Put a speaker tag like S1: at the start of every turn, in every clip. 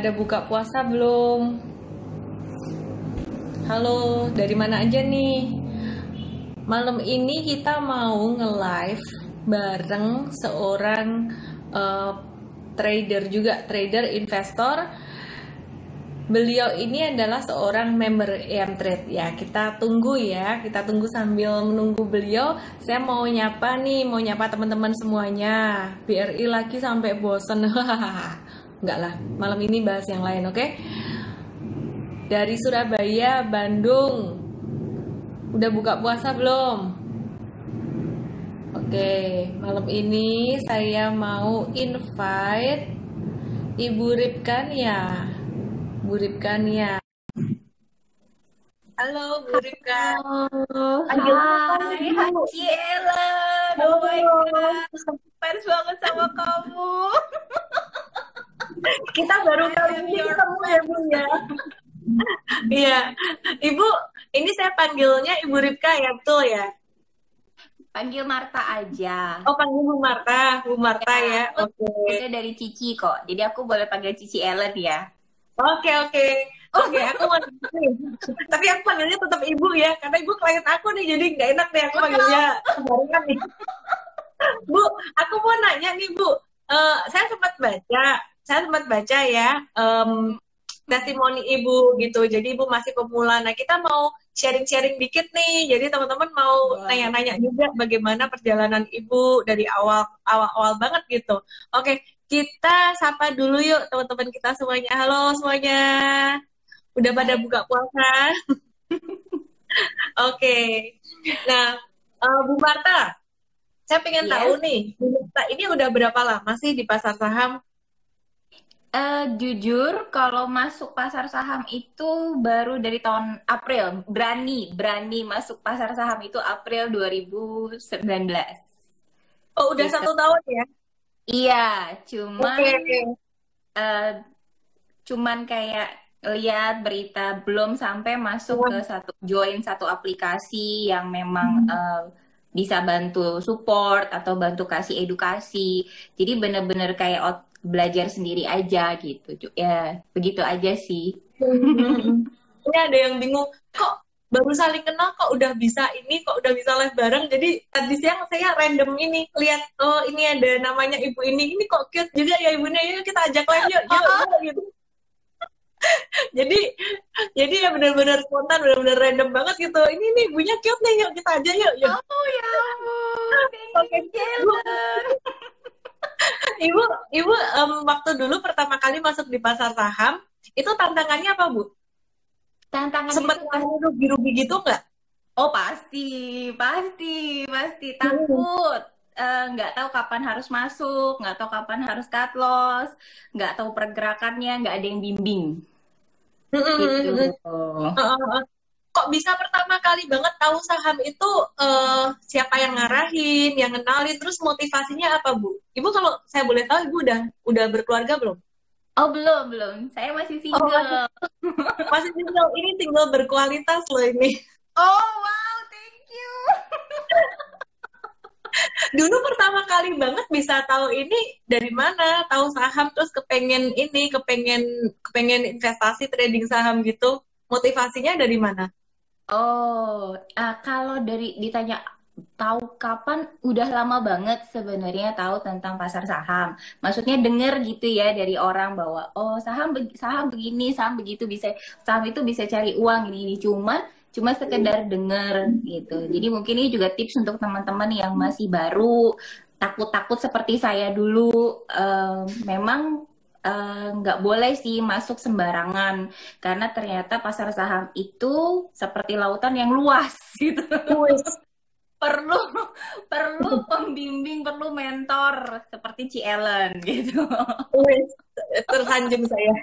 S1: pada buka puasa belum? Halo, dari mana aja nih? Malam ini kita mau nge-live bareng seorang eh, trader juga, trader investor. Beliau ini adalah seorang member EM Trade ya. Kita tunggu ya, kita tunggu sambil menunggu beliau. Saya mau nyapa nih, mau nyapa teman-teman semuanya. BRI lagi sampai bosen. Enggak lah, malam ini bahas yang lain, oke? Dari Surabaya, Bandung. Udah buka puasa belum? Oke, malam ini saya mau invite Ibu Ripkania. Bu Ripkania. Halo Bu Ripka.
S2: Halo,
S1: Panggil
S2: hai, Haji Ellen. Oh my God, fans banget sama kamu.
S1: Kita baru
S2: I
S1: kali
S2: am
S1: ini
S2: your
S1: ketemu ya Bu ya. Iya, Ibu, ini saya panggilnya Ibu Ripka ya, betul ya?
S2: Panggil Marta aja.
S1: Oh, panggil Bu Marta
S2: Ya,
S1: ya.
S2: aku
S1: Oke.
S2: udah dari Cici kok. Jadi aku boleh panggil Cici Ellen ya.
S1: Oke, oke. Oke, aku mau nih. Tapi aku panggilnya tetap Ibu ya, karena Ibu klien aku nih, jadi nggak enak deh aku
S2: Oh
S1: panggilnya
S2: no.
S1: sembarangan nih. Bu, aku mau nanya nih Bu. Saya sempat baca ya testimoni Ibu gitu. Jadi Ibu masih pemula. Nah, kita mau sharing-sharing dikit nih. Jadi teman-teman mau
S2: Boleh.
S1: nanya-nanya juga bagaimana perjalanan Ibu dari awal-awal banget gitu. Oke, kita sapa dulu yuk teman-teman kita semuanya. Halo semuanya. Udah pada
S2: Hai.
S1: buka puasa? Oke. Nah, Bu Marta, saya pengen tahu
S2: Yes.
S1: nih, Bu Marta ini udah berapa lama sih di pasar saham?
S2: Jujur, kalau masuk pasar saham itu baru dari tahun April. Berani masuk pasar saham itu April 2019.
S1: Oh, udah
S2: Gitu.
S1: 1 tahun ya?
S2: Iya,
S1: Oke.
S2: cuman eh, cuman kayak lihat berita belum sampai masuk ke join satu aplikasi yang memang bisa bantu support atau bantu kasih edukasi. Jadi bener-bener kayak belajar sendiri aja gitu. Ya, begitu aja sih.
S1: Ini ada yang bingung, kok baru saling kenal kok udah bisa ini, kok udah bisa live bareng. Jadi tadi siang saya random ini lihat, oh ini ada namanya ibu ini kok cute juga ya ibunya, yuk kita ajak live yuk, yuk,
S2: Oh,
S1: yuk gitu. Jadi jadi ya benar-benar spontan, benar-benar random banget gitu. Ini nih ibunya cute nih, yuk kita aja yuk, yuk.
S2: oh ya ampun, thank you
S1: Oke, Bu,
S2: Jelen.
S1: ibu, ibu waktu dulu pertama kali masuk di pasar saham, itu tantangannya apa Bu?
S2: Tantangannya
S1: Sempet
S2: tuh
S1: ngalamin rugi-rugi gitu nggak?
S2: oh pasti, pasti takut. Nggak tahu kapan harus masuk, nggak tahu kapan harus cut loss, nggak tahu pergerakannya, nggak ada yang bimbing. Gitu.
S1: Heeh. Kok bisa pertama kali banget tahu saham itu siapa yang ngarahin, yang kenalin, terus motivasinya apa Bu? Ibu kalau saya boleh tahu Ibu udah berkeluarga belum?
S2: Oh belum, saya masih
S1: Oh masih
S2: single.
S1: masih single. Ini single berkualitas loh ini.
S2: Oh wow, thank you.
S1: Dulu pertama kali banget bisa tahu ini dari mana? Tahu saham terus kepengen ini, kepengen investasi trading saham gitu. Motivasinya dari mana?
S2: Oh, kalau dari ditanya tahu kapan, udah lama banget sebenarnya tahu tentang pasar saham. Maksudnya denger gitu ya dari orang bahwa oh saham begini, saham begitu bisa saham itu bisa cari uang ini. Cuma sekedar denger gitu. Jadi mungkin ini juga tips untuk teman-teman yang masih baru, takut-takut seperti saya dulu. Memang nggak boleh sih masuk sembarangan karena ternyata pasar saham itu seperti lautan yang luas gitu.
S1: Wis,
S2: Perlu perlu pembimbing, perlu mentor seperti Ci Ellen gitu.
S1: wis, tersanjung saya.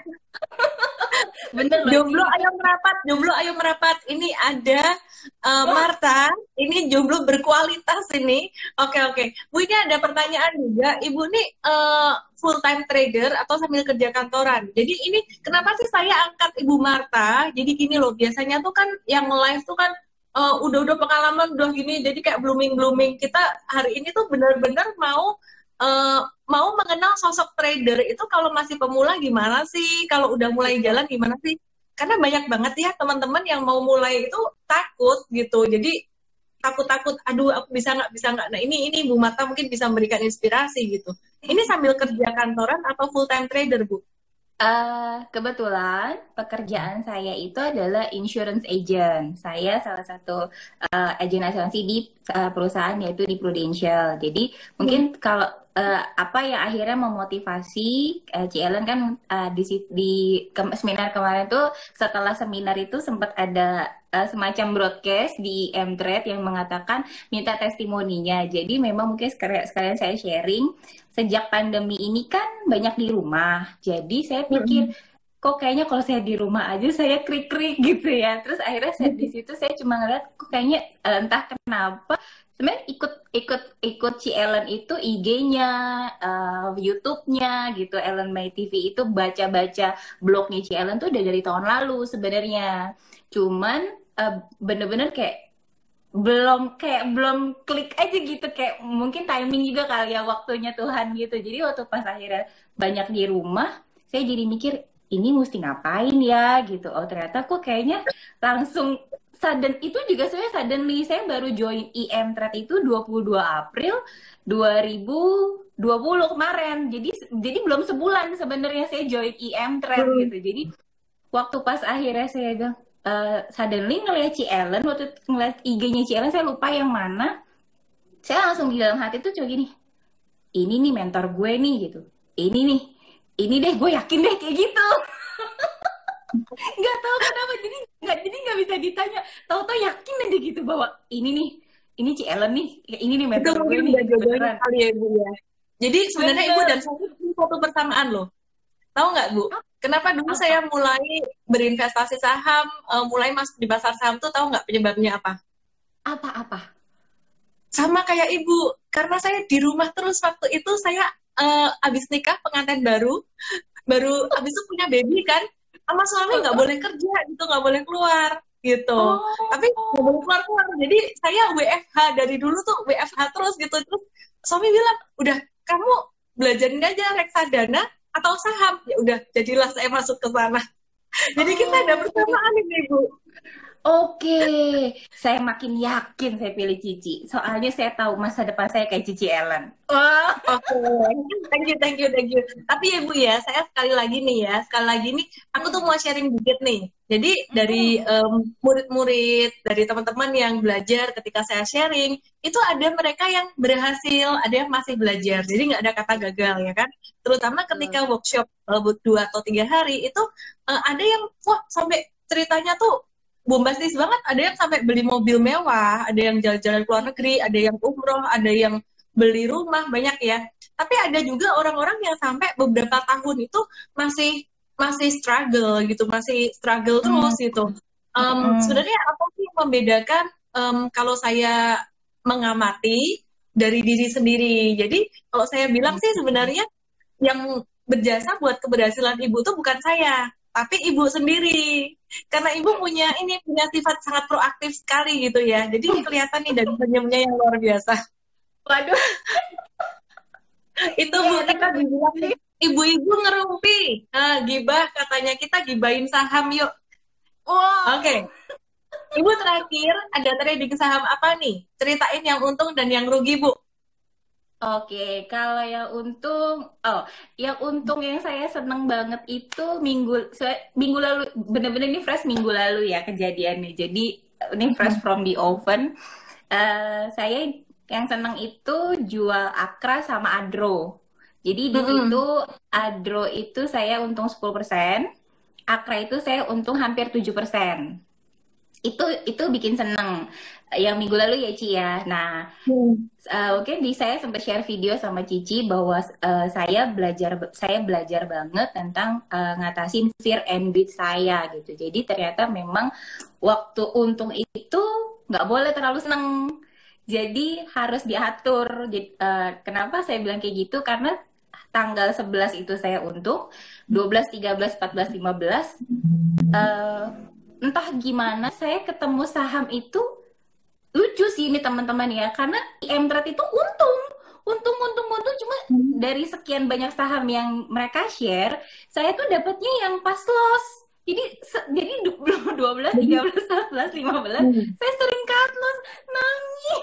S2: Bener loh Ci.
S1: Jomblo ayo merapat. Ini ada Marta, ini jomblo berkualitas ini. Oke, oke. Bu, ini ada pertanyaan juga. Ibu nih full time trader atau sambil kerja kantoran. Jadi ini kenapa sih saya angkat Ibu Marta? Jadi gini loh, biasanya tuh kan yang live tuh kan udah pengalaman udah gini, jadi kayak blooming. Kita hari ini tuh benar-benar mau eh, mau mengenal sosok trader itu kalau masih pemula gimana sih? Kalau udah mulai jalan gimana sih? Karena banyak banget ya teman-teman yang mau mulai itu takut gitu. Jadi takut-takut, aduh aku bisa nggak. Nah ini Bu Marta mungkin bisa memberikan inspirasi gitu. Ini sambil kerja kantoran atau full time trader Bu?
S2: Kebetulan pekerjaan saya itu adalah insurance agent. Saya salah satu agen asuransi di perusahaan yaitu di Prudential. Jadi mungkin kalau apa yang akhirnya memotivasi Ci Ellen kan seminar kemarin tuh, setelah seminar itu sempat ada semacam broadcast di Mtrade yang mengatakan minta testimoninya. Jadi memang mungkin sekalian saya sharing, sejak pandemi ini kan banyak di rumah. Jadi saya pikir kok kayaknya kalau saya di rumah aja saya krik-krik gitu ya. Terus akhirnya di situ saya cuma ngeliat kok kayaknya entah kenapa sebenarnya ikut Ci Ellen itu IG-nya, YouTube-nya gitu, Ellen May TV itu baca-baca blognya Ci Ellen tuh udah dari tahun lalu sebenarnya. Cuman bener-bener belum klik aja gitu, kayak mungkin timing juga kali ya, waktunya Tuhan gitu. Jadi waktu pas akhirnya banyak di rumah, saya jadi mikir ini mesti ngapain ya gitu. Oh ternyata kok kayaknya langsung sudden, itu juga sebenarnya suddenly saya baru join IM Trade itu 22 April 2020 kemarin. Jadi belum sebulan sebenarnya saya join IM Trade gitu. Jadi waktu pas akhirnya saya bilang suddenly ngeliat Ci Ellen, waktu ngeliat IG-nya Ci Ellen, saya lupa yang mana, saya langsung di dalam hati tuh coba gini, ini nih mentor gue nih gitu, ini deh gue yakin deh kayak gitu. Nggak tahu kenapa, jadi nggak bisa ditanya, tahu-tahu yakin aja gitu bahwa ini Ci Ellen nih, ini nih mentor gue nih, beneran.
S1: Kali ya Ibu ya. Jadi sebenarnya Ibu dan saya ini satu persamaan loh. Tahu nggak Bu? Kenapa dulu saya mulai berinvestasi saham, mulai masuk di pasar saham tuh, tahu nggak penyebabnya apa?
S2: Apa?
S1: Sama kayak Ibu, karena saya di rumah terus waktu itu. Saya abis nikah, pengantin baru abis itu punya baby kan, sama suami nggak boleh kerja gitu, nggak boleh keluar gitu. Tapi nggak boleh keluar. Jadi saya WFH dari dulu tuh, WFH terus gitu. Terus suami bilang, udah kamu belajarin aja reksadana atau saham. Ya udah, jadilah saya masuk ke sana. Jadi kita ada persamaan ini Bu.
S2: Oke, saya makin yakin saya pilih Cici. Soalnya saya tahu masa depan saya kayak Cici Ellen.
S1: Oke, thank you. Tapi ya Bu ya, saya sekali lagi nih, aku tuh mau sharing dikit nih. Jadi dari murid-murid, dari teman-teman yang belajar ketika saya sharing, itu ada mereka yang berhasil, ada yang masih belajar. Jadi nggak ada kata gagal ya kan. Terutama ketika workshop 2 atau 3 hari, itu ada yang wah sampai ceritanya tuh bombastis banget. Ada yang sampai beli mobil mewah, ada yang jalan-jalan ke luar negeri, ada yang umroh, ada yang beli rumah, banyak ya. Tapi ada juga orang-orang yang sampai beberapa tahun itu masih struggle gitu, masih struggle terus gitu. Sebenarnya apa sih yang membedakan kalau saya mengamati dari diri sendiri? Jadi kalau saya bilang sih sebenarnya yang berjasa buat keberhasilan Ibu tuh bukan saya, tapi Ibu sendiri. Karena Ibu punya sifat sangat proaktif sekali gitu ya. Jadi kelihatan nih dari senyumnya yang luar biasa.
S2: Waduh.
S1: Itu Bu, kita dibilang ibu-ibu ngerumpi. Gibah katanya, kita gibahin saham yuk.
S2: Wow.
S1: Oke. Ibu terakhir ada trading saham apa nih? Ceritain yang untung dan yang rugi Bu.
S2: Oke, kalau yang untung yang saya seneng banget itu minggu lalu, bener-bener ini fresh minggu lalu ya kejadiannya. Jadi ini fresh from the oven. Saya yang seneng itu jual Akra sama Adro. Jadi di situ Adro itu saya untung 10%, Akra itu saya untung hampir 7%. Itu bikin seneng. Yang minggu lalu ya Ci ya. Nah, oke, saya sempat share video sama Cici bahwa saya belajar banget tentang ngatasin fear and greed saya gitu. Jadi ternyata memang waktu untung itu nggak boleh terlalu seneng. Jadi harus diatur. Jadi, kenapa saya bilang kayak gitu? Karena tanggal 11 itu saya untung, 12, 13, 14, 15 entah gimana saya ketemu saham itu lucu sih ini teman-teman ya, karena IM Trade itu untung cuma dari sekian banyak saham yang mereka share, saya tuh dapatnya yang pas loss. Jadi 12,
S3: Jadi
S2: 13, 14, 15
S3: hmm,
S2: saya sering cut loss, nangis.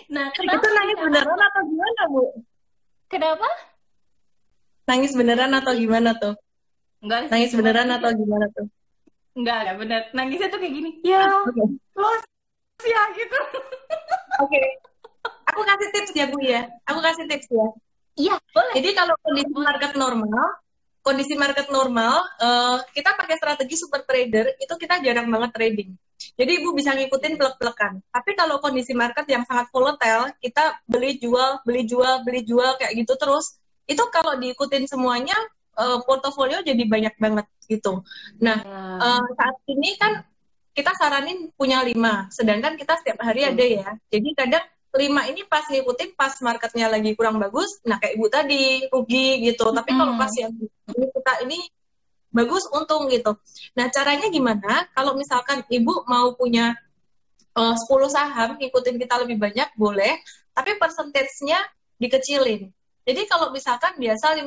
S2: Nah,
S3: itu
S2: kenapa
S3: nangis
S2: bisa
S3: beneran atau gimana, Bu?
S2: Kenapa?
S3: Nangis beneran atau gimana tuh?
S2: Enggak sih,
S3: Nangis
S2: cuma
S3: beneran
S2: nangisnya
S3: atau gimana tuh?
S2: enggak bener. Nangisnya tuh kayak gini. Ya,
S3: Oke.
S2: loss ya gitu.
S3: Oke. Aku kasih tips ya, Bu ya. Aku kasih tips ya.
S2: Iya, boleh,
S3: Jadi kalau kondisi
S2: boleh.
S3: market normal, kita pakai strategi super trader itu kita jarang banget trading. Jadi Ibu bisa ngikutin plek-plekan. Tapi kalau kondisi market yang sangat volatile, kita beli jual, beli jual, beli jual kayak gitu terus. Itu kalau diikutin semuanya, portofolio jadi banyak banget gitu. Nah,
S2: Ya,
S3: saat ini kan kita saranin punya 5, sedangkan kita setiap hari ada
S2: betul.
S3: ya. Jadi kadang 5 ini pas ngikutin pas marketnya lagi kurang bagus, nah kayak Ibu tadi rugi gitu. Tapi kalau pas
S2: Mm-mm.
S3: yang ini kita ini bagus untung gitu. Nah caranya gimana? Kalau misalkan Ibu mau punya 10 saham, ngikutin kita lebih banyak boleh, tapi persentasenya dikecilin. Jadi kalau misalkan biasa 5%,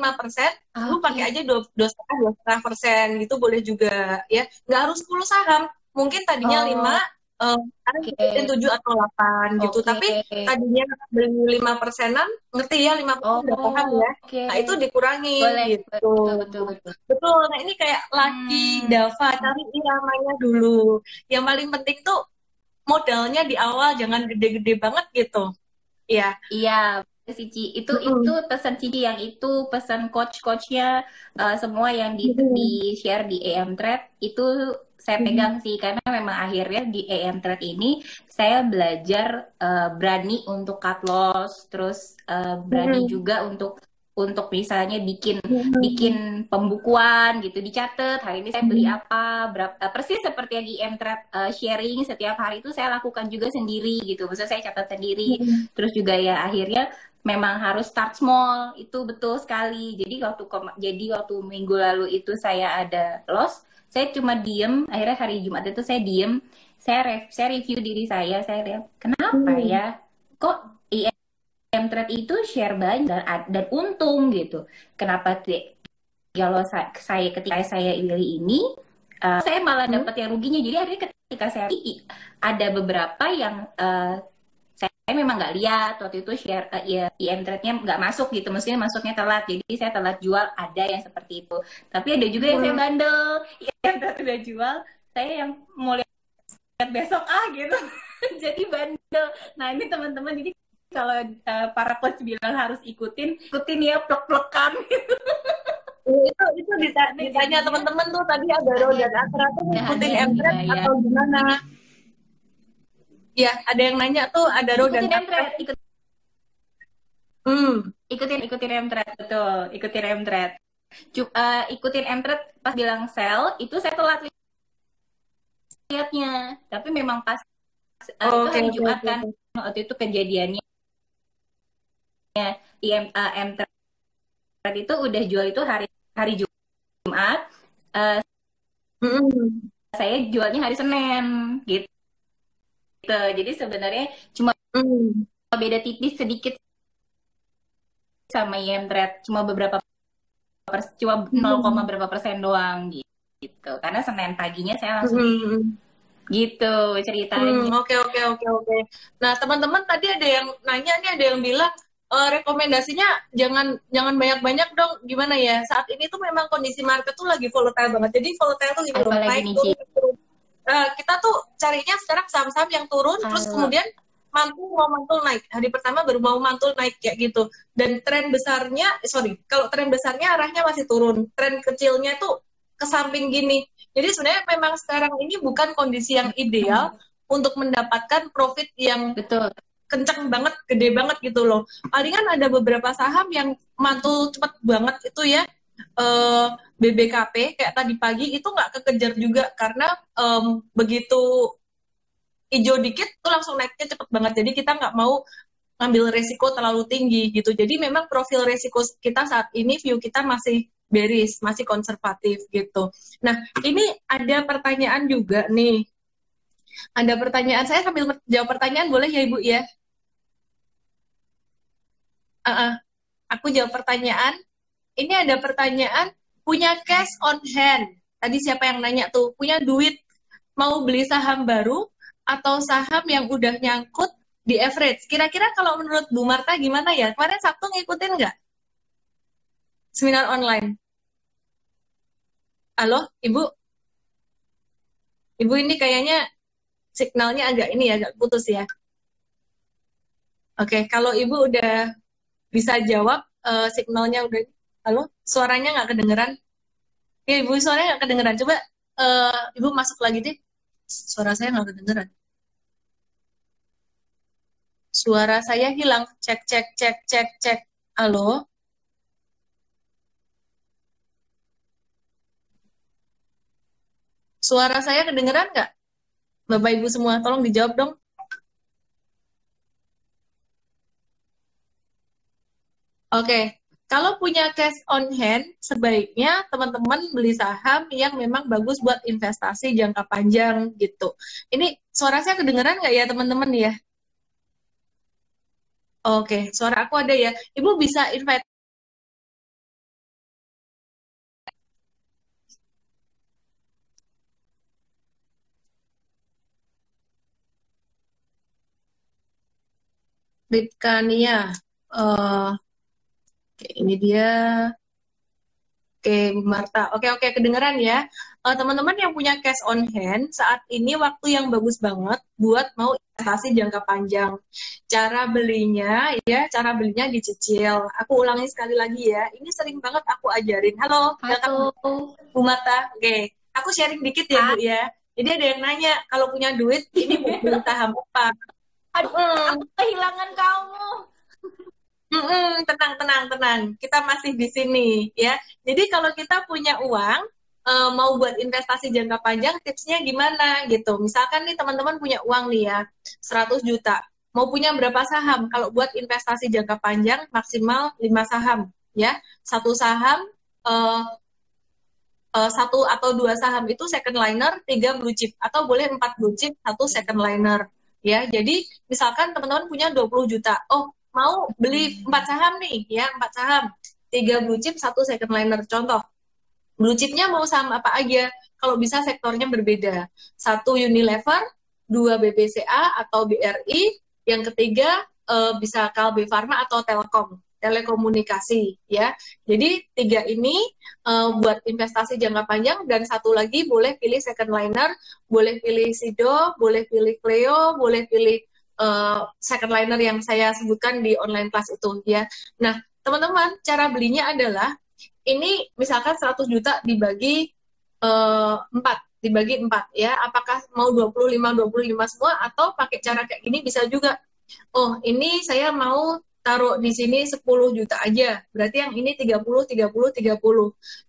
S3: lu pakai
S2: Oke,
S3: aja 2,5% gitu boleh juga ya. Nggak harus 10 saham. Mungkin tadinya 5, sekarang ikutin
S2: oke,
S3: 7 atau 8 gitu.
S2: oke.
S3: Tapi tadinya beli 5%-an, ngerti ya 5% udah paham
S2: Oh,
S3: ya.
S2: oke.
S3: Nah itu dikurangin
S2: Boleh,
S3: gitu.
S2: betul, betul, betul.
S3: Betul, nah ini kayak Lucky,
S2: Hmm,
S3: Dava, cari iramanya dulu. Yang paling penting tuh modalnya di awal jangan gede-gede banget gitu. Ya.
S2: iya, Cici. Itu
S3: Mm-mm.
S2: pesan Cici yang itu pesan coach-coachnya semua yang di
S3: Mm-mm.
S2: share di AM Trade itu saya pegang
S3: Mm-mm.
S2: sih karena memang akhirnya di AM Trade ini saya belajar berani untuk cut loss, terus berani
S3: Mm-mm.
S2: juga untuk misalnya bikin bikin
S3: Mm-mm.
S2: pembukuan gitu, dicatat hari ini saya beli apa, berapa, persis seperti yang di M-Trade sharing setiap hari itu saya lakukan juga sendiri gitu, maksudnya saya catat sendiri.
S3: Mm-mm.
S2: Terus juga ya akhirnya memang harus start small, itu betul sekali. Jadi waktu minggu lalu itu saya ada loss, saya cuma diem. Akhirnya hari Jumat itu saya diem, saya review diri saya lihat kenapa
S3: Mm-mm.
S2: ya kok M-Trade itu share banyak dan untung gitu. Kenapa kalau ketika saya pilih ini, saya malah dapat yang ruginya. Jadi akhirnya ketika saya ada beberapa yang saya memang nggak lihat waktu itu share ya, IM trade-nya nggak masuk gitu, maksudnya masuknya telat, jadi saya telat jual, ada yang seperti itu. Tapi ada juga yang saya
S3: Mm-mm.
S2: bandel, IM trade udah jual, saya yang mau lihat besok gitu. Jadi bandel. Nah ini teman-teman, jadi kalau para coach bilang harus ikutin ya plek-plekan.
S3: Itu
S2: Karena
S3: ditanya
S2: jadinya
S3: teman-teman tuh tadi Agaro
S2: ada
S3: dan Astra tuh
S2: ada
S3: ngikutin
S2: yang
S3: M-Trade
S2: dibayar.
S3: atau gimana? Ya, ada yang nanya tuh Agaro dan
S2: Ikutin
S3: Astra.
S2: M-Trade,
S3: Hmm.
S2: ikutin M-Trade, betul, ikutin M-Trade. Ikutin M-Trade pas bilang sell, itu saya telat lihatnya. Tapi memang pas itu
S3: Oke,
S2: hari
S3: oke,
S2: Jumat
S3: oke,
S2: kan,
S3: oke.
S2: waktu itu kejadiannya di M-Trade itu udah jual itu hari Jumat, eh,
S3: Mm-mm.
S2: saya jualnya hari Senin gitu. Jadi sebenarnya cuma
S3: Mm.
S2: beda tipis sedikit sama M-Trade, cuma 0,
S3: Mm.
S2: berapa persen doang gitu. Karena Senin paginya saya langsung
S3: Mm.
S2: gitu ceritanya.
S3: Oke, oke, oke, oke. Nah, teman-teman tadi ada yang nanya nih, ada yang bilang rekomendasinya jangan jangan banyak-banyak dong. Gimana ya? Saat ini tuh memang kondisi market tuh lagi volatile banget. Jadi volatile tuh gini loh,
S2: Apalagi
S3: naik
S2: nih Ci,
S3: turun, naik, turun. Kita tuh carinya sekarang saham-saham yang turun, terus
S2: kalau
S3: kemudian mantul naik. Hari pertama baru mau mantul naik kayak gitu. Dan tren besarnya, kalau tren besarnya arahnya masih turun. Tren kecilnya tuh ke samping gini. Jadi sebenarnya memang sekarang ini bukan kondisi yang ideal untuk mendapatkan profit yang
S2: betul.
S3: kencang banget, gede banget gitu loh. Palingan ada beberapa saham yang mantul cepet banget itu ya. BBKP kayak tadi pagi itu nggak kekejar juga karena begitu hijau dikit tuh langsung naiknya cepet banget. Jadi kita nggak mau ngambil resiko terlalu tinggi gitu. Jadi memang profil resiko kita saat ini, view kita masih bearish, masih konservatif gitu. Nah, ini ada pertanyaan juga nih. Ada pertanyaan, saya sambil jawab pertanyaan boleh ya Ibu ya? Uh-uh. Aku jawab pertanyaan. Ini ada pertanyaan, punya cash on hand. Tadi siapa yang nanya tuh? Punya duit, mau beli saham baru atau saham yang udah nyangkut di average? Kira-kira kalau menurut Bu Marta gimana ya? Kemarin Sabtu ngikutin nggak seminar online? Halo, Ibu? Ibu ini kayaknya signalnya agak ini ya, agak putus ya. Oke, kalau Ibu udah bisa jawab, signalnya udah, halo, suaranya nggak kedengeran? Ya, Ibu suaranya nggak kedengeran. Coba Ibu masuk lagi deh. Suara saya nggak kedengeran. Suara saya hilang. Cek, cek, cek, cek, cek. Halo? Suara saya kedengeran nggak? Bapak Ibu semua, tolong dijawab dong. Oke, kalau punya cash on hand, sebaiknya teman-teman beli saham yang memang bagus buat investasi jangka panjang gitu. Ini suara saya kedengeran nggak ya teman-teman ya? Oke, suara aku ada ya. Ibu bisa invite. Ritania. Oke, ini dia. Oke, Bu Marta. Oke, kedengeran ya. Teman-teman yang punya cash on hand, saat ini waktu yang bagus banget buat mau investasi jangka panjang. Cara belinya dicicil. Aku ulangi sekali lagi ya. Ini sering banget aku ajarin. Halo, welcome
S2: Halo.
S3: Bu Marta. Oke, aku sharing dikit ya Bu ya. Jadi ada yang nanya, kalau punya duit, ini mau beli saham apa?
S2: Aduh, aku kehilangan kamu.
S3: Tenang. Kita masih di sini ya. Jadi kalau kita punya uang, mau buat investasi jangka panjang, tipsnya gimana gitu. Misalkan nih teman-teman punya uang nih ya, 100 juta. Mau punya berapa saham? Kalau buat investasi jangka panjang, maksimal 5 saham ya. Satu saham, eh, satu atau dua saham itu second liner, 3 blue chip. Atau boleh 4 blue chip, 1 second liner. Ya, jadi misalkan teman-teman punya 20 juta. Oh, mau beli 4 saham nih, ya 4 saham. 3 blue chip, 1 second liner. Contoh, blue chipnya mau saham apa aja? Kalau bisa sektornya berbeda. 1 Unilever, 2 BBCA atau BRI, yang ketiga bisa Kalbe Farma atau Telkom, telekomunikasi ya. Jadi 3 ini buat investasi jangka panjang, dan 1 lagi boleh pilih second liner, boleh pilih Sido, boleh pilih Cleo, boleh pilih second liner yang saya sebutkan di online class itu ya. Nah, teman-teman, cara belinya adalah ini misalkan 100 juta dibagi 4 ya. Apakah mau 25 semua atau pakai cara kayak gini bisa juga. Oh, ini saya mau taruh di sini 10 juta aja. Berarti yang ini 30.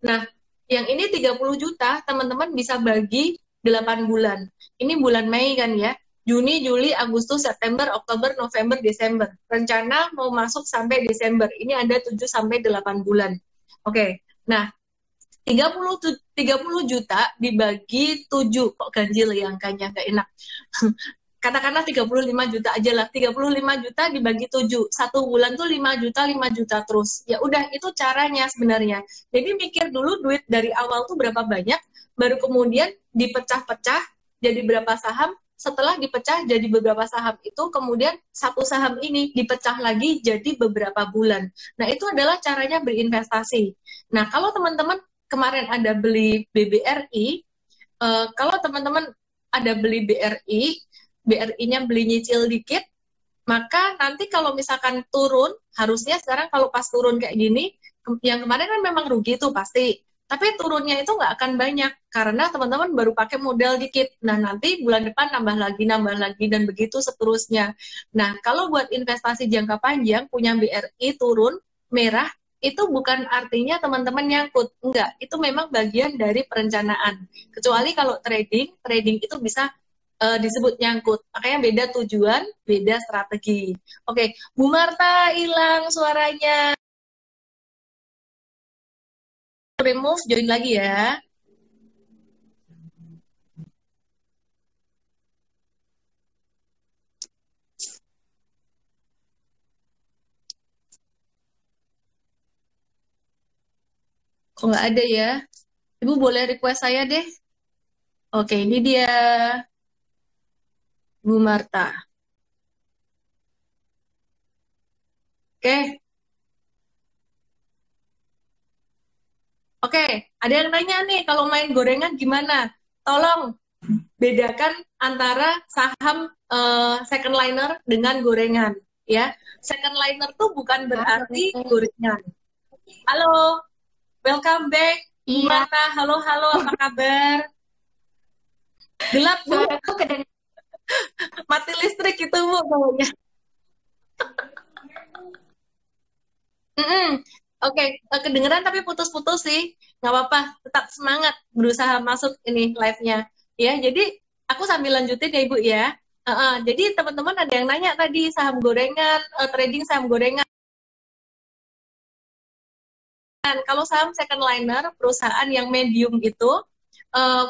S3: Nah, yang ini 30 juta teman-teman bisa bagi 8 bulan. Ini bulan Mei kan ya. Juni, Juli, Agustus, September, Oktober, November, Desember. Rencana mau masuk sampai Desember. Ini ada 7 sampai 8 bulan. Oke. Nah, 30 juta dibagi 7. Kok ganjil ya angkanya, nggak enak. Katakanlah 35 juta aja lah. 35 juta dibagi 7. 1 bulan tuh 5 juta, 5 juta terus. Ya udah, itu caranya sebenarnya. Jadi mikir dulu duit dari awal tuh berapa banyak, baru kemudian dipecah-pecah jadi berapa saham. Setelah dipecah jadi beberapa saham itu, kemudian satu saham ini dipecah lagi jadi beberapa bulan. Nah, itu adalah caranya berinvestasi. Nah, kalau teman-teman kemarin ada beli BBRI, kalau teman-teman ada beli BRI-nya beli nyicil dikit, maka nanti kalau misalkan turun, harusnya sekarang kalau pas turun kayak gini, yang kemarin kan memang rugi tuh pasti. Tapi turunnya itu nggak akan banyak, karena teman-teman baru pakai modal dikit. Nah, nanti bulan depan nambah lagi, dan begitu seterusnya. Nah, kalau buat investasi jangka panjang, punya BRI turun, merah, itu bukan artinya teman-teman nyangkut. Enggak, itu memang bagian dari perencanaan. Kecuali kalau trading itu bisa disebut nyangkut. Makanya beda tujuan, beda strategi. Oke, Bu Marta hilang suaranya. Remove, join lagi ya. Kok nggak ada ya? Ibu boleh request saya deh. Oke, ini dia Bu Marta. Oke, oke. Ada yang nanya nih, kalau main gorengan gimana? Tolong bedakan antara saham second liner dengan gorengan, ya. Second liner tuh bukan berarti gorengan. Halo, welcome back, Bu
S2: Iya,
S3: Marta. Halo, halo, apa kabar? Gelap, Bu.
S2: suaraku kedengaran.
S3: Mati listrik itu, Bu, bawahnya. Mm-mm. Oke, kedengeran tapi putus-putus sih. Nggak apa-apa, tetap semangat berusaha masuk ini live-nya. Ya, jadi aku sambil lanjutin ya, Ibu ya. Jadi teman-teman ada yang nanya tadi saham gorengan, trading saham gorengan. Kalau saham second liner, perusahaan yang medium itu, eh,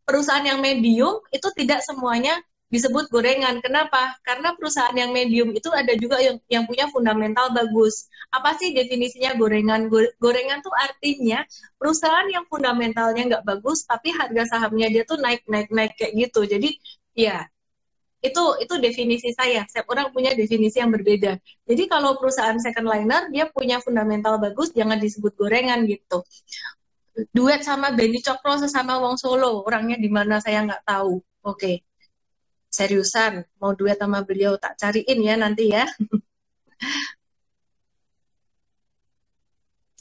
S3: perusahaan yang medium itu tidak semuanya disebut gorengan. Kenapa? Karena perusahaan yang medium itu ada juga yang punya fundamental bagus. Apa sih definisinya gorengan? Gorengan tuh artinya perusahaan yang fundamentalnya nggak bagus, tapi harga sahamnya dia tuh naik kayak gitu. Jadi ya itu definisi saya. Setiap orang punya definisi yang berbeda. Jadi kalau perusahaan second liner dia punya fundamental bagus, jangan disebut gorengan gitu. Duet sama Benny Cokro sesama Wong Solo, orangnya di mana saya nggak tahu. Oke, seriusan mau duet sama beliau tak cariin ya nanti ya.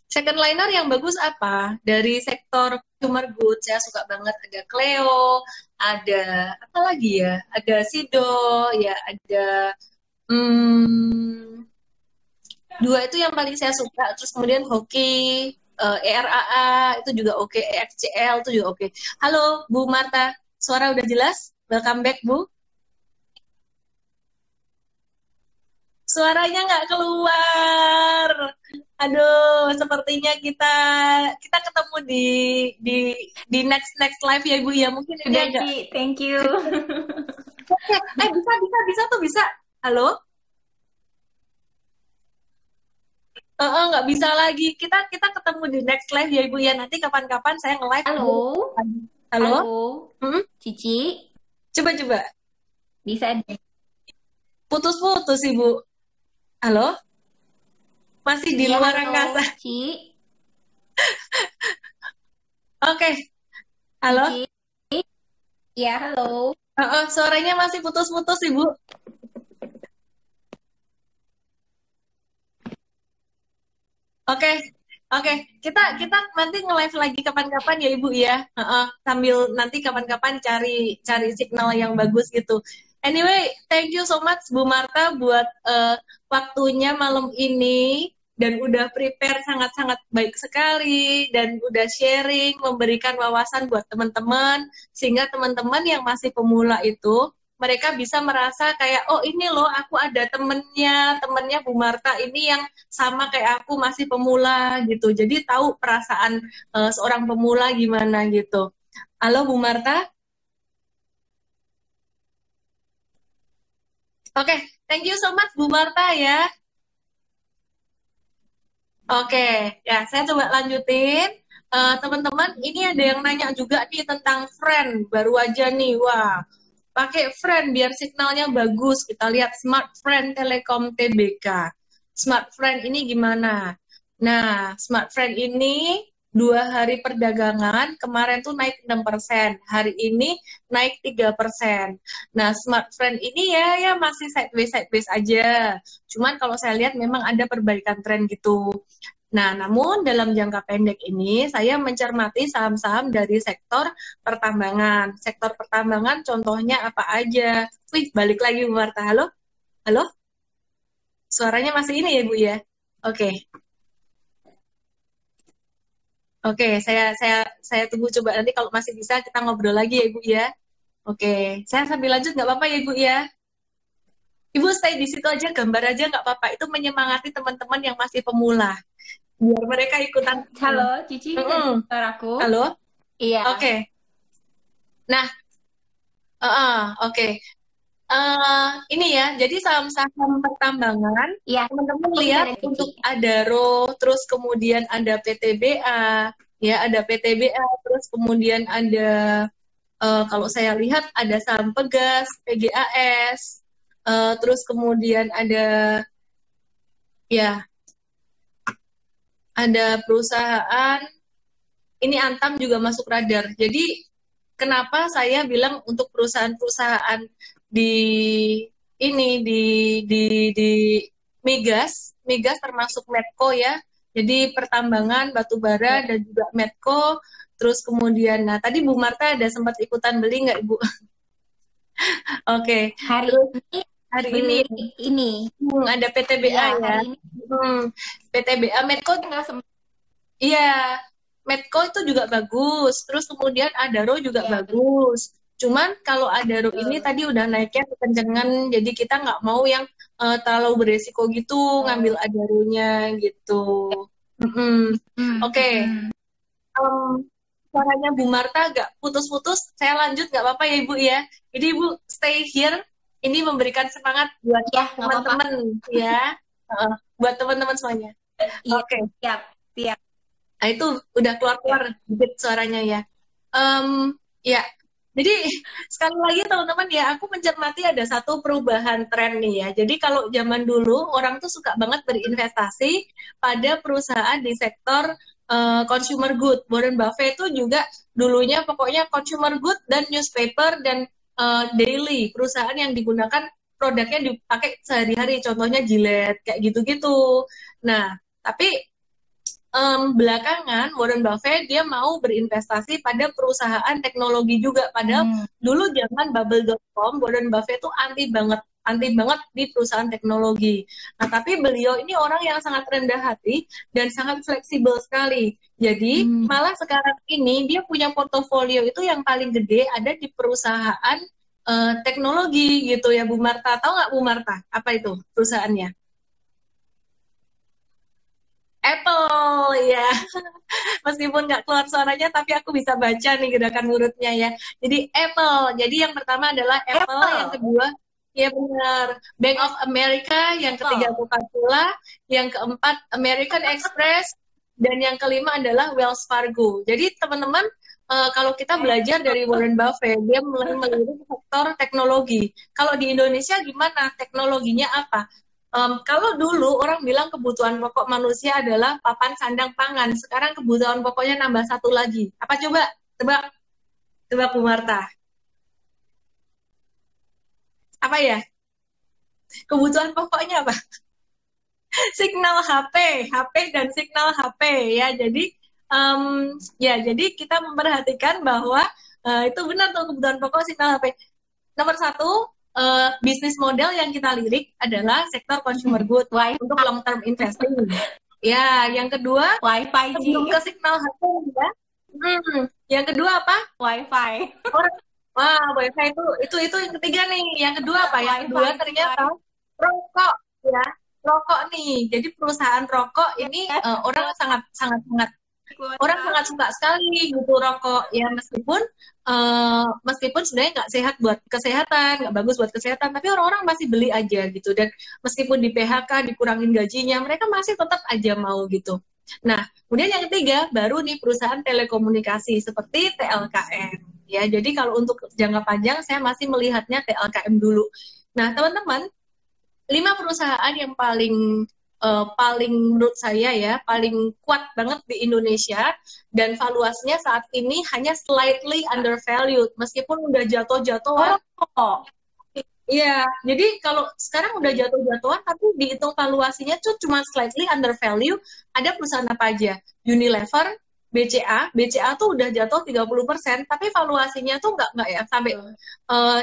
S3: Second liner yang bagus apa? Dari sektor consumer goods, saya suka banget ada Cleo, ada apa lagi ya? Ada Sido, ya ada hmm, dua itu yang paling saya suka. Terus kemudian Hoki, ERAA itu juga oke, EXCL itu juga oke. Halo Bu Marta, suara udah jelas? Welcome back Bu. Suaranya nggak keluar. Aduh, sepertinya kita ketemu di di next live ya Ibu ya. Mungkin ini
S2: Udah,
S3: agak
S2: Ci, thank you.
S3: bisa tuh bisa. Halo? Nggak bisa lagi. Kita ketemu di next live ya Ibu ya. Nanti kapan-kapan saya nge-live.
S2: Halo,
S3: Halo?
S2: halo,
S3: Hmm?
S2: Cici,
S3: Coba.
S2: bisa deh.
S3: Putus-putus Ibu. Halo? Masih di
S2: Iya,
S3: luar
S2: halo,
S3: angkasa.
S2: Ci,
S3: Oke. Halo?
S2: Cici, ya halo.
S3: Suaranya masih putus-putus Ibu. Oke, oke. Kita nanti nge-live lagi kapan-kapan ya Ibu ya. Sambil nanti kapan-kapan cari signal yang bagus gitu. Anyway, thank you so much Bu Marta buat waktunya malam ini dan udah prepare sangat-sangat baik sekali dan udah sharing, memberikan wawasan buat teman-teman sehingga teman-teman yang masih pemula itu mereka bisa merasa kayak oh ini loh aku ada temennya Bu Marta ini yang sama kayak aku masih pemula gitu. Jadi tahu perasaan seorang pemula gimana gitu. Halo Bu Marta. Oke, thank you so much Bu Marta ya. Oke, ya saya coba lanjutin. Teman-teman, ini ada yang nanya juga nih tentang friend baru aja nih. Wah, pakai friend biar signalnya bagus. Kita lihat Smart Friend Telekom Tbk. Smart Friend ini gimana? Nah, Smart Friend ini 2 hari perdagangan, kemarin tuh naik 6%, hari ini naik 3%. Nah, Smart Friend ini ya masih sideways aja. Cuman kalau saya lihat memang ada perbaikan tren gitu. Nah, namun dalam jangka pendek ini saya mencermati saham-saham dari sektor pertambangan. Sektor pertambangan contohnya apa aja? Wih, balik lagi Bu Marta. Halo? Halo? Suaranya masih ini ya Bu ya? Oke. Oke, saya tunggu coba nanti kalau masih bisa kita ngobrol lagi ya Ibu ya. Oke, saya sambil lanjut nggak apa-apa ya Ibu ya. Ibu stay di situ aja, gambar aja nggak apa-apa. Itu menyemangati teman-teman yang masih pemula. Biar mereka ikutan.
S2: Halo, Cici, bisa dengar aku?
S3: Halo?
S2: Iya.
S3: Oke. Nah, oke. Ini ya, jadi saham-saham pertambangan,
S2: Iya,
S3: teman-teman
S2: aku
S3: lihat
S2: bicara Kiki.
S3: untuk Adaro, terus kemudian ada PTBA, ya ada PTBA, terus kemudian ada kalau saya lihat ada saham Pegas, PGAS, terus kemudian ya ada perusahaan ini Antam juga masuk radar. Jadi kenapa saya bilang untuk perusahaan-perusahaan di ini di migas termasuk Medco ya. Jadi pertambangan, batu bara dan juga Medco. Terus kemudian, nah tadi Bu Marta ada sempat ikutan beli nggak Ibu? Oke.
S2: Hari
S3: Terus
S2: ini
S3: hari
S2: beli ini.
S3: ada PTBA
S2: Iya,
S3: ya.
S2: hari ini
S3: PTBA Medco
S2: nggak sempat.
S3: iya, Medco itu juga bagus. Terus kemudian Adaro juga
S2: Iya,
S3: bagus. Cuman kalau Adaro ini
S2: betul.
S3: tadi udah naiknya kekencengan, jadi kita nggak mau yang terlalu beresiko gitu ngambil Adaronya gitu. Mm-mm. Oke, em, suaranya Bu Marta agak putus-putus. Saya lanjut nggak apa-apa ya Ibu ya. Jadi Ibu stay here. Ini memberikan semangat buat
S2: Ya, nggak apa-apa.
S3: teman-teman ya. Buat teman-teman semuanya.
S2: Iya,
S3: Oke.
S2: siap, siap.
S3: Nah, itu udah keluar-keluar dikit suaranya ya. Ya, jadi sekali lagi teman-teman ya, aku mencermati ada satu perubahan tren nih ya. Jadi kalau zaman dulu orang tuh suka banget berinvestasi pada perusahaan di sektor consumer good. Warren Buffett itu juga dulunya pokoknya consumer good dan newspaper dan daily, perusahaan yang digunakan produknya dipakai sehari-hari, contohnya Gillette, kayak gitu-gitu. Nah, tapi belakangan Warren Buffett dia mau berinvestasi pada perusahaan teknologi juga. Padahal dulu zaman bubble.com Warren Buffett tuh anti banget di perusahaan teknologi. Nah, tapi beliau ini orang yang sangat rendah hati dan sangat fleksibel sekali. Jadi, malah sekarang ini dia punya portofolio itu yang paling gede ada di perusahaan teknologi gitu ya Bu Marta. Tahu nggak Bu Marta? Apa itu perusahaannya? Apple ya. Meskipun nggak keluar suaranya, tapi aku bisa baca nih gerakan urutnya ya. Jadi Apple. Jadi yang pertama adalah Apple, yang kedua ya benar Bank of America, yang ketiga Coca-Cola, yang keempat American Express, dan yang kelima adalah Wells Fargo. Jadi teman-teman kalau kita belajar dari Warren Buffett, dia mulai melirik sektor teknologi. Kalau di Indonesia gimana? Teknologinya apa? Kalau dulu orang bilang kebutuhan pokok manusia adalah papan sandang pangan, sekarang kebutuhan pokoknya nambah satu lagi. Apa coba? Tebak, tebak Bu Marta. Apa ya? Kebutuhan pokoknya apa? Signal HP, HP dan signal HP ya. Jadi kita memperhatikan bahwa itu benar tuh kebutuhan pokok signal HP. Nomor satu, bisnis model yang kita lirik adalah sektor consumer good untuk long term investing. Ya, yang kedua
S2: Wi-Fi
S3: sebelum ke signal HP ya. Yang kedua apa?
S2: Wi-Fi.
S3: Wah, Wi-Fi itu yang ketiga nih. Yang kedua apa? Yang kedua ternyata rokok ya. Rokok nih. Jadi perusahaan rokok ini orang sangat orang sangat suka sekali gitu rokok ya, meskipun sebenarnya nggak sehat buat kesehatan, nggak bagus buat kesehatan, tapi orang-orang masih beli aja gitu, dan meskipun di PHK dikurangin gajinya mereka masih tetap aja mau gitu. Nah, kemudian yang ketiga baru nih perusahaan telekomunikasi seperti TLKM ya. Jadi kalau untuk jangka panjang saya masih melihatnya TLKM dulu. Nah, teman-teman, 5 perusahaan yang paling menurut saya ya paling kuat banget di Indonesia dan valuasinya saat ini hanya slightly undervalued meskipun udah jatuh-jatuhan. Iya, jadi kalau sekarang udah jatuh-jatuhan tapi dihitung valuasinya tuh cuma slightly undervalued. Ada perusahaan apa aja? Unilever, BCA tuh udah jatuh 30%, tapi valuasinya tuh nggak ya sampai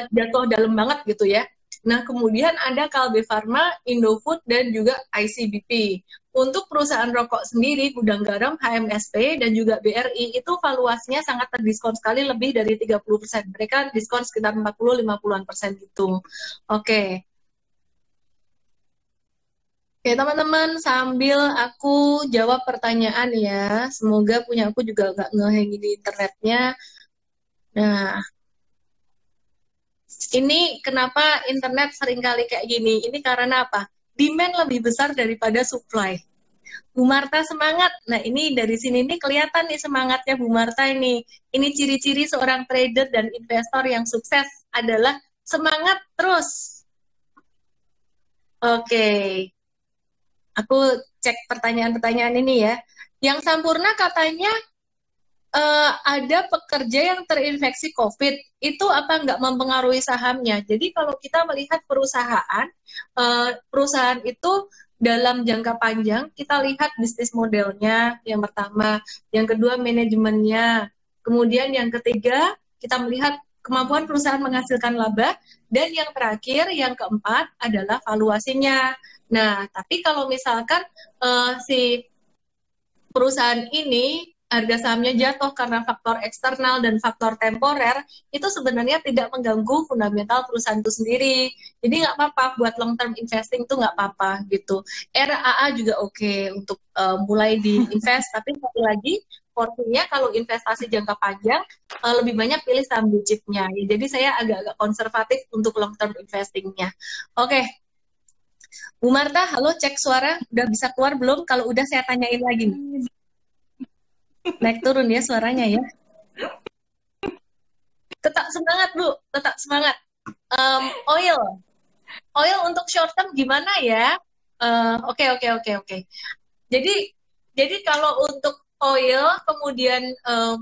S3: jatuh dalam banget gitu ya. Nah, kemudian ada Kalbe Farma, Indofood, dan juga ICBP. Untuk perusahaan rokok sendiri, Gudang Garam, HMSP, dan juga BRI, itu valuasinya sangat terdiskon sekali, lebih dari 30%. Mereka diskon sekitar 40-50% gitu. Oke. Oke, teman-teman, sambil aku jawab pertanyaan ya. Semoga punya aku juga nggak ngehang di internetnya. Nah, Ini kenapa internet seringkali kayak gini? Ini karena apa? Demand lebih besar daripada supply. Bu Marta semangat. Nah, ini dari sini nih kelihatan nih semangatnya Bu Marta ini. Ini ciri-ciri seorang trader dan investor yang sukses adalah semangat terus. Oke. Aku cek pertanyaan-pertanyaan ini ya. Yang Sampurna katanya ada pekerja yang terinfeksi COVID, itu apa nggak mempengaruhi sahamnya? Jadi kalau kita melihat perusahaan itu dalam jangka panjang, kita lihat bisnis modelnya yang pertama, yang kedua manajemennya, kemudian yang ketiga kita melihat kemampuan perusahaan menghasilkan laba, dan yang terakhir, yang keempat adalah valuasinya. Nah, tapi kalau misalkan si perusahaan ini harga sahamnya jatuh karena faktor eksternal dan faktor temporer, itu sebenarnya tidak mengganggu fundamental perusahaan itu sendiri. Jadi nggak apa-apa buat long term investing itu nggak apa-apa gitu. RAA juga oke untuk mulai diinvest, tapi satu lagi porsinya kalau investasi jangka panjang lebih banyak pilih saham blue chipnya. Jadi saya agak-agak konservatif untuk long term investingnya. Oke. Bu Marta, halo, cek suara udah bisa keluar belum? Kalau udah saya tanyain lagi. Naik turun ya suaranya ya. Tetap semangat Bu, tetap semangat. Oil untuk short term gimana ya? Oke. Jadi kalau untuk oil, kemudian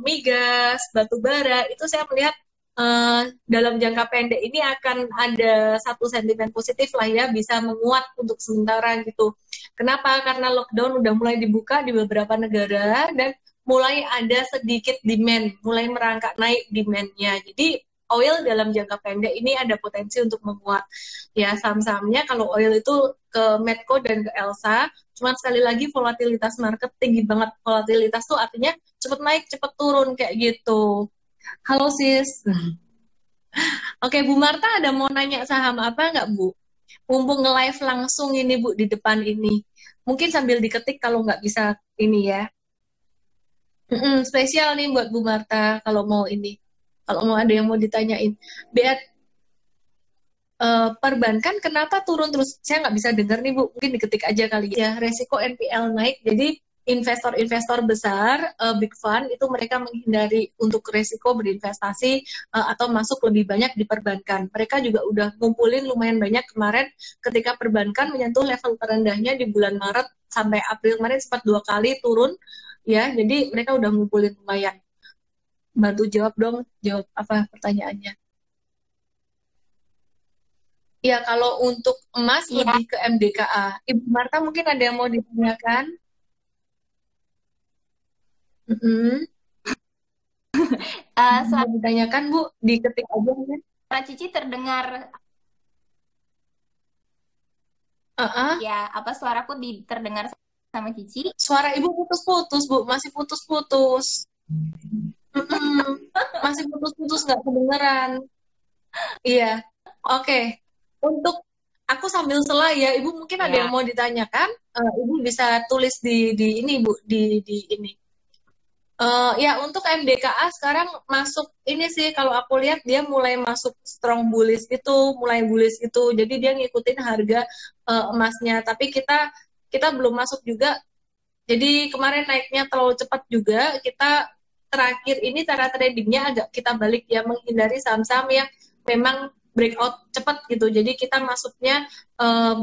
S3: migas, batu bara, itu saya melihat dalam jangka pendek ini akan ada satu sentimen positif lah ya, bisa menguat untuk sementara gitu. Kenapa? Karena lockdown udah mulai dibuka di beberapa negara dan mulai ada sedikit demand, mulai merangkak naik demand-nya. Jadi oil dalam jangka pendek ini ada potensi untuk menguat. Ya, saham-sahamnya kalau oil itu ke Medco dan ke Elsa, cuman sekali lagi volatilitas market tinggi banget. Volatilitas tuh artinya cepet naik, cepet turun kayak gitu. Halo sis. Oke, Bu Marta ada mau nanya saham apa nggak Bu? Mumpung nge-live langsung ini Bu di depan ini. Mungkin sambil diketik kalau nggak bisa ini ya. Spesial nih buat Bu Marta kalau mau ini. Kalau mau ada yang mau ditanyain. Beat, perbankan kenapa turun terus? Saya nggak bisa dengar nih Bu. Mungkin diketik aja kali ya. Resiko NPL naik. Jadi investor-investor besar, big fund, itu mereka menghindari untuk resiko berinvestasi atau masuk lebih banyak di perbankan. Mereka juga udah ngumpulin lumayan banyak kemarin ketika perbankan menyentuh level terendahnya di bulan Maret sampai April kemarin sempat 2 kali turun. Ya, jadi mereka udah ngumpulin lumayan. Bantu jawab dong, jawab apa pertanyaannya. Ya, kalau untuk emas lebih ke MDKA. Ibu Marta mungkin ada yang mau ditanyakan? Mau ditanyakan Bu, diketik aja mungkin.
S2: Suara Cici terdengar. Ya, apa suaraku terdengar sama Cici?
S3: Suara Ibu putus-putus Bu, masih putus-putus. Masih putus-putus, nggak kedengeran. Iya, oke. Untuk aku sambil sela ya, Ibu mungkin ada yang mau ditanyakan, Ibu bisa tulis di ini Bu, di ini. Ya untuk MDKA sekarang masuk ini sih, kalau aku lihat dia mulai masuk strong bullish itu, mulai bullish itu, jadi dia ngikutin harga emasnya, tapi kita belum masuk juga. Jadi kemarin naiknya terlalu cepat juga, kita terakhir ini cara tradingnya agak kita balik ya, menghindari saham-saham yang memang breakout cepat gitu. Jadi kita masuknya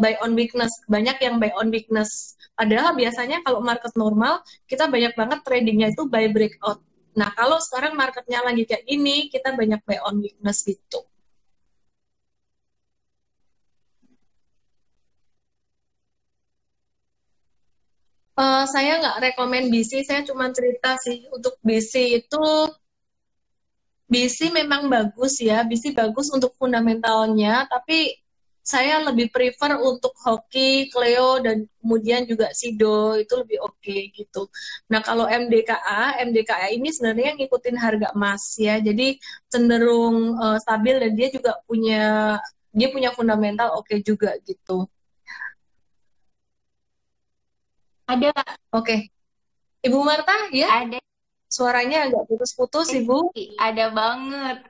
S3: buy on weakness, banyak yang buy on weakness. Padahal biasanya kalau market normal, kita banyak banget tradingnya itu buy breakout. Nah kalau sekarang marketnya lagi kayak gini, kita banyak buy on weakness gitu. Saya nggak rekomen BC, saya cuma cerita sih. Untuk BC itu, BC memang bagus ya, BC bagus untuk fundamentalnya, tapi saya lebih prefer untuk Hoki, Cleo, dan kemudian juga Sido, itu lebih oke gitu. Nah kalau MDKA ini sebenarnya ngikutin harga emas ya, jadi cenderung stabil dan dia juga punya fundamental oke juga gitu.
S2: Ada.
S3: Oke. Ibu Marta ya?
S2: Ada.
S3: Suaranya agak putus-putus, Ibu.
S2: Ada banget.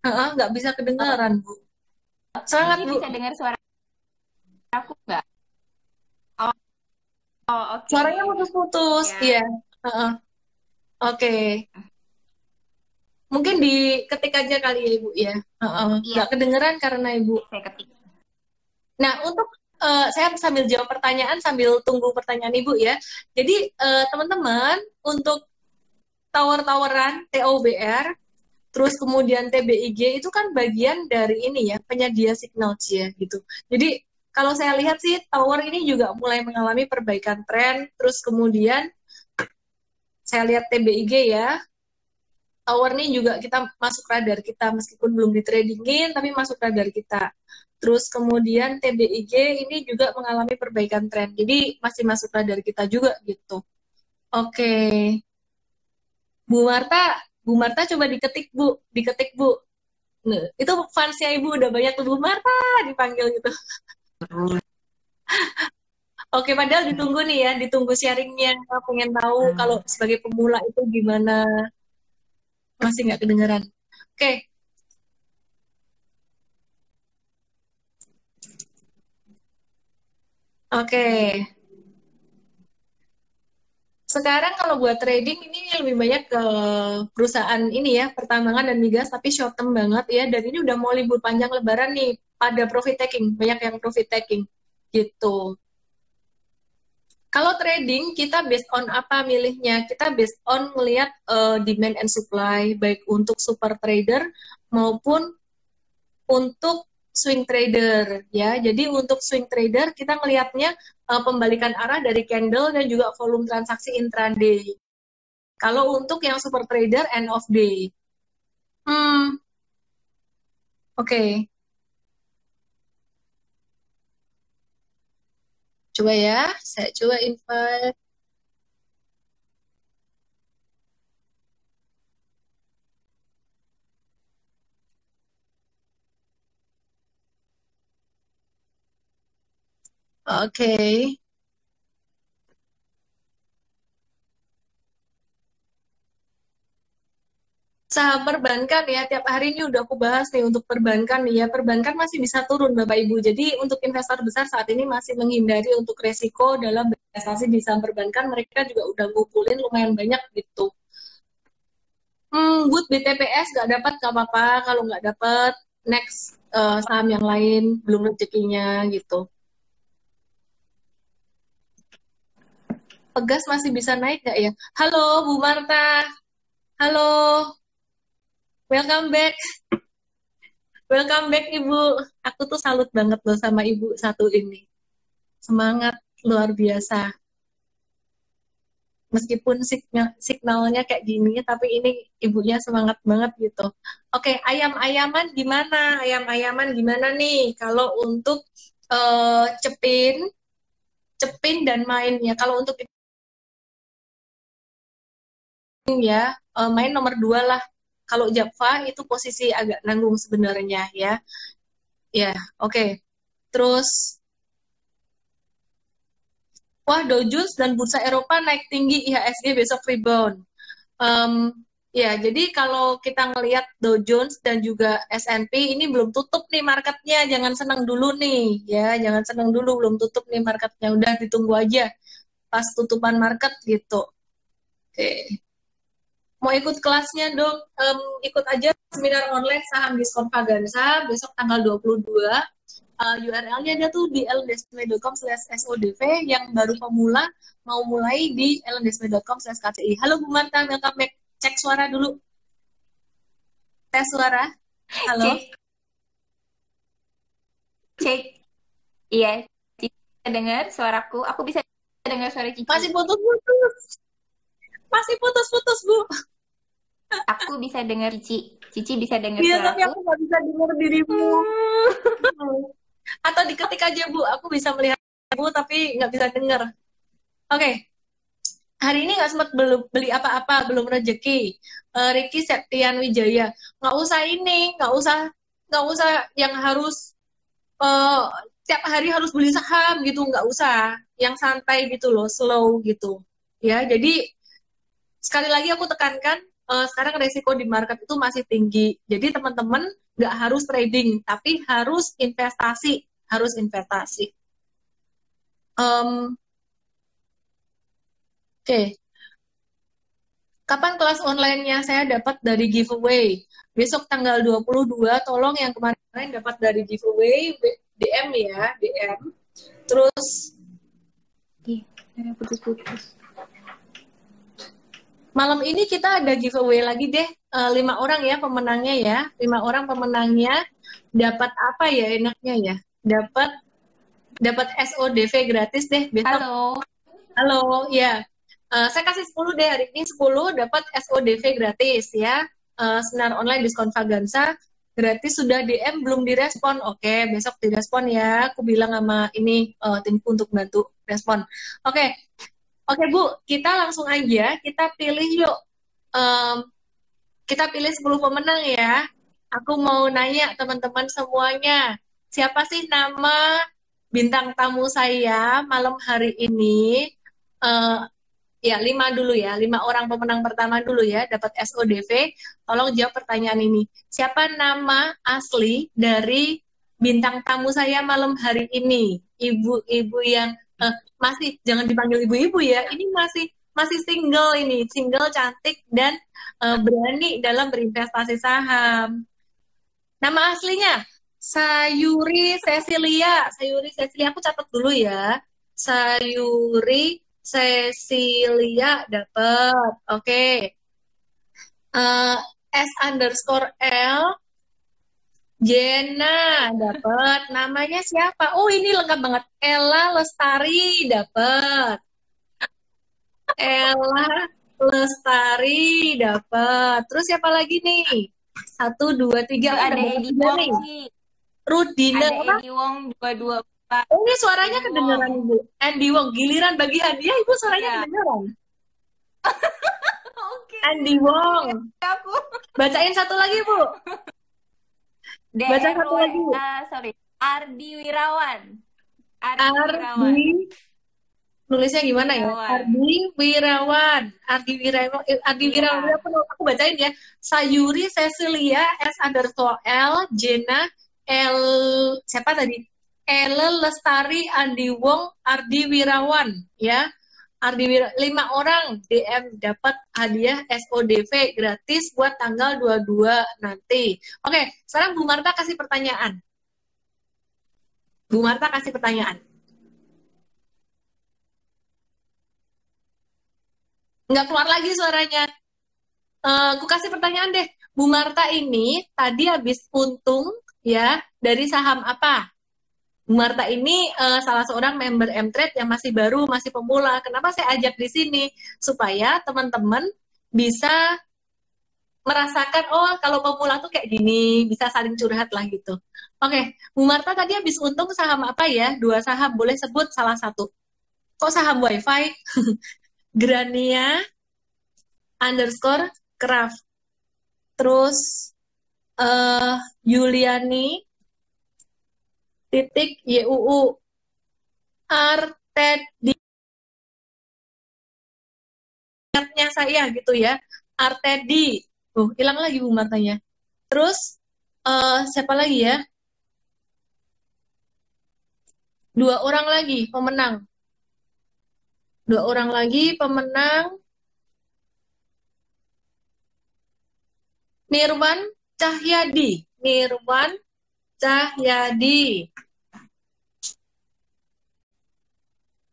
S3: Nggak bisa
S2: Oh,
S3: kedengaran, Bu. Semangat,
S2: Cici
S3: Bu.
S2: bisa dengar suara aku nggak? Oh, oh, oke.
S3: Suaranya putus-putus.
S2: Ya,
S3: Iya. Heeh. Oke. Mungkin diketik aja kali ya, Ibu ya.
S2: iya,
S3: Nggak kedengeran karena Ibu.
S2: saya ketik.
S3: Nah, untuk saya sambil jawab pertanyaan sambil tunggu pertanyaan Ibu ya. Jadi teman-teman untuk tower-toweran TOBR terus kemudian TBIG itu kan bagian dari ini ya, penyedia signal ya gitu. Jadi kalau saya lihat sih tower ini juga mulai mengalami perbaikan tren, terus kemudian saya lihat TBIG ya, tower ini juga kita masuk radar kita meskipun belum di tradingin tapi masuk radar kita. Terus kemudian TBIG ini juga mengalami perbaikan tren. Jadi masih masuk radar kita juga gitu. Oke. Bu Marta coba diketik Bu, diketik Bu. Nah, itu fansnya Ibu udah banyak tuh Bu Marta dipanggil gitu. Oke, padahal ditunggu nih ya, ditunggu sharingnya. Pengen tahu kalau sebagai pemula itu gimana. Masih nggak kedengeran. Oke, oke. Sekarang kalau buat trading ini lebih banyak ke perusahaan ini ya, pertambangan dan migas, tapi short term banget ya. Dan ini udah mau libur panjang lebaran nih, pada profit taking, banyak yang profit taking gitu. Kalau trading kita based on apa milihnya? Kita based on melihat demand and supply baik untuk super trader maupun untuk swing trader ya. Jadi untuk swing trader kita melihatnya pembalikan arah dari candle dan juga volume transaksi intraday. Kalau untuk yang super trader end of day. Hmm, oke. Okay. Coba ya, saya coba invite. Oke. Okay. Saham perbankan ya, tiap hari ini udah aku bahas nih untuk perbankan nih ya. Perbankan masih bisa turun Bapak Ibu. Jadi untuk investor besar saat ini masih menghindari untuk resiko dalam investasi di saham perbankan. Mereka juga udah ngumpulin lumayan banyak gitu. Good BTPS nggak dapat nggak apa-apa. Kalau nggak dapat, next saham yang lain belum rezekinya gitu. Pegas masih bisa naik nggak ya? Halo Bu Marta, halo, welcome back. Welcome back Ibu. Aku tuh salut banget loh sama Ibu satu ini. Semangat luar biasa. Meskipun signalnya kayak gini, tapi ini ibunya semangat banget gitu. Oke, ayam-ayaman gimana? Ayam-ayaman gimana nih? Kalau untuk cepin, cepin dan main ya. Kalau untuk ya main nomor 2 lah. Kalau Java itu posisi agak nanggung sebenarnya ya. Ya, oke. Terus wah, Dow Jones dan bursa Eropa naik tinggi, IHSG besok rebound. Um, ya, jadi kalau kita ngelihat Dow Jones dan juga S&P ini belum tutup nih marketnya, jangan senang dulu nih, ya, jangan senang dulu belum tutup nih marketnya, udah ditunggu aja pas tutupan market gitu. Oke, mau ikut kelasnya dong, ikut aja seminar online saham diskon Pagansa besok tanggal 22. URL-nya ada tuh di elendesme.com/sodv yang baru pemula mau mulai di elendesme.com/kci. Halo Bu Marta, welcome back. Cek suara dulu. Tes suara. Halo.
S2: Cek, cek. Iya, Cici bisa dengar suaraku. Aku bisa dengar suara Cici.
S3: Masih putus-putus. Masih putus-putus, Bu.
S2: Aku bisa dengar Cici. Cici bisa dengar
S3: Iya,
S2: suaraku.
S3: tapi aku nggak bisa dengar dirimu. Atau diketik aja, Bu. Aku bisa melihat Bu, tapi nggak bisa dengar. Oke. Hari ini nggak sempat beli apa-apa, belum rezeki. Ricky Septian Wijaya, nggak usah ini, nggak usah yang harus tiap hari harus beli saham gitu, nggak usah. Yang santai gitu loh, slow gitu. Ya, jadi sekali lagi aku tekankan, sekarang resiko di market itu masih tinggi. Jadi teman-teman nggak harus trading, tapi harus investasi, harus investasi. Oke. Kapan kelas online-nya saya dapat dari giveaway? Besok tanggal 22, tolong yang kemarin dapat dari giveaway, DM ya, DM. Terus
S2: putus-putus.
S3: malam ini kita ada giveaway lagi deh, 5 orang ya pemenangnya ya. 5 orang pemenangnya dapat apa ya enaknya ya? Dapat SODV gratis deh besok. Halo, ya. Saya kasih 10 deh hari ini, 10 dapat SODV gratis ya. Seminar online diskon Vagansa gratis, sudah DM belum direspon. Oke, besok direspon ya. Aku bilang sama ini timku untuk bantu respon. Oke, Bu, kita langsung aja kita pilih yuk. Kita pilih 10 pemenang ya. Aku mau nanya teman-teman semuanya, siapa sih nama bintang tamu saya malam hari ini? Ya, 5 dulu ya, 5 orang pemenang pertama dulu ya, dapat SODV. Tolong jawab pertanyaan ini. Siapa nama asli dari bintang tamu saya malam hari ini? Ibu-ibu yang masih, jangan dipanggil ibu-ibu ya, ini masih single ini, single, cantik, dan berani dalam berinvestasi saham. Nama aslinya, Sayuri Cecilia, aku catat dulu ya, Sayuri Cecilia dapat, oke. S_L Jena dapat. Namanya siapa? Oh, ini lengkap banget. Ella Lestari dapat. Ella Lestari dapat. Terus siapa lagi nih? 1, 2, 3.
S2: Ada Edi Wong nih.
S3: Rudina
S2: ada Edi Wong 22.
S3: Oh, ini suaranya kedengeran Ibu. Andy Wong, giliran bagi hadiah Ibu suaranya kedengeran. Andy Wong.
S2: Aku.
S3: Bacain satu lagi, Bu. Baca satu lagi.
S2: Ardi Wirawan.
S3: Nulisnya gimana ya? Ardi Wirawan. Aku bacain ya. Sayuri Cecilia S_L Jena L siapa tadi? Ella Lestari, Andi Wong, Ardi Wirawan ya. 5 orang DM dapat hadiah SODV gratis buat tanggal 22 nanti. Oke, sekarang Bu Marta kasih pertanyaan. Nggak keluar lagi suaranya. Aku kasih pertanyaan deh. Bu Marta ini tadi habis untung ya dari saham apa? Bu Marta ini salah seorang member M-Trade yang masih baru, masih pemula. Kenapa saya ajak di sini? Supaya teman-teman bisa merasakan, oh kalau pemula tuh kayak gini, bisa saling curhat lah gitu. Oke, Bu Marta tadi habis untung saham apa ya? 2 saham, boleh sebut salah satu. Kok saham WiFi? Grania _Craft. Terus Yuliani _YUU Artedi ingatnya saya gitu ya, Artedi. Hilang lagi Bu Martanya. Terus siapa lagi ya? 2 orang lagi pemenang. 2 orang lagi pemenang. Nirwan Cahyadi.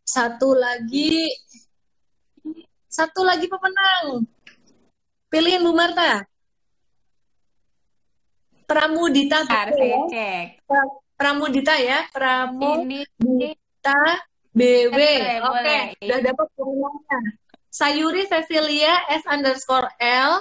S3: Satu lagi pemenang. Pilihin Bu Marta. Pramudita.
S2: Saya cek.
S3: Pramudita ya. Pramudita BW. Oke, udah dapat pemenangnya. Sayuri Cecilia S_L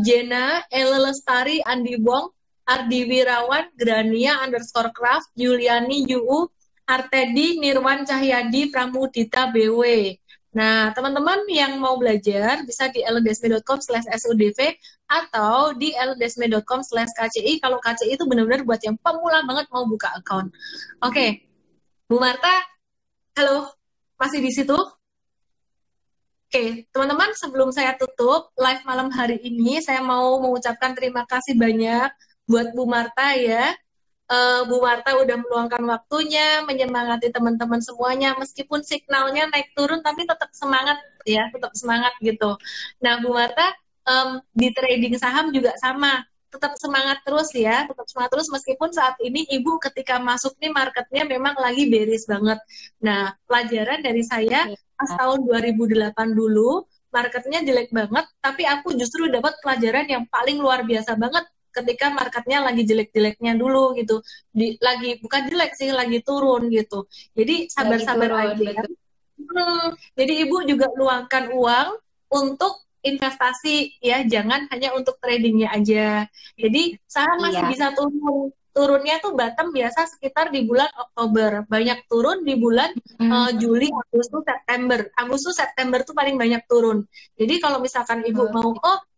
S3: Jena Ella Lestari, Andi Wong, Ardi Wirawan, Grania _Craft, Yuliani YUU Artedi, Nirwan Cahyadi, Pramudita BW. Nah, teman-teman yang mau belajar bisa di ldesme.com/SODV atau di ldesme.com/KCI. Kalau KCI itu benar-benar buat yang pemula banget mau buka account. Oke, Bu Marta, halo, masih di situ? Oke, teman-teman, sebelum saya tutup live malam hari ini, saya mau mengucapkan terima kasih banyak buat Bu Marta ya. Bu Marta udah meluangkan waktunya, menyemangati teman-teman semuanya, meskipun signalnya naik turun, tapi tetap semangat ya, tetap semangat gitu. Nah, Bu Marta di trading saham juga sama, tetap semangat terus ya, tetap semangat terus meskipun saat ini Ibu ketika masuk nih marketnya memang lagi bearish banget. Nah, pelajaran dari saya
S2: Iya.
S3: pas tahun 2008 dulu, marketnya jelek banget, tapi aku justru dapat pelajaran yang paling luar biasa banget ketika marketnya lagi jelek-jeleknya dulu gitu. Lagi bukan jelek sih, lagi turun gitu. Jadi
S2: Lagi
S3: sabar-sabar
S2: turun,
S3: aja.
S2: betul.
S3: Jadi Ibu juga luangkan uang untuk investasi ya, jangan hanya untuk tradingnya aja. Jadi saham masih
S2: Iya.
S3: bisa turun. Turunnya tuh bottom biasa sekitar di bulan Oktober. Banyak turun di bulan Juli, Agustus, September. Agustus, September tuh paling banyak turun. Jadi kalau misalkan Ibu mau,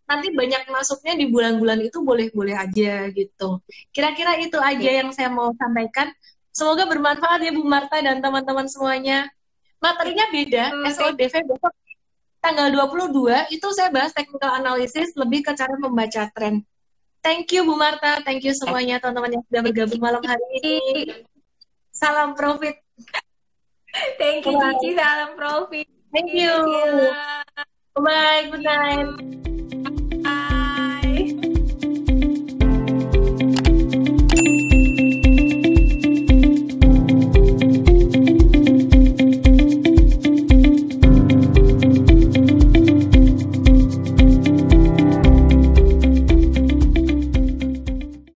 S3: nanti banyak masuknya di bulan-bulan itu boleh-boleh aja gitu. Kira-kira itu aja
S2: Oke.
S3: yang saya mau sampaikan. Semoga bermanfaat ya Bu Marta dan teman-teman semuanya. Materinya beda,
S2: Thank
S3: SODV besok tanggal 22 itu saya bahas technical analysis lebih ke cara membaca tren. Thank you Bu Marta, thank you semuanya teman-teman yang sudah bergabung malam hari ini.
S2: you.
S3: Salam profit.
S2: Thank you,
S3: Bye.
S2: Cici. Salam profit.
S3: Thank you.
S2: Sheila.
S3: Bye, good
S2: Thank
S3: night.
S2: you.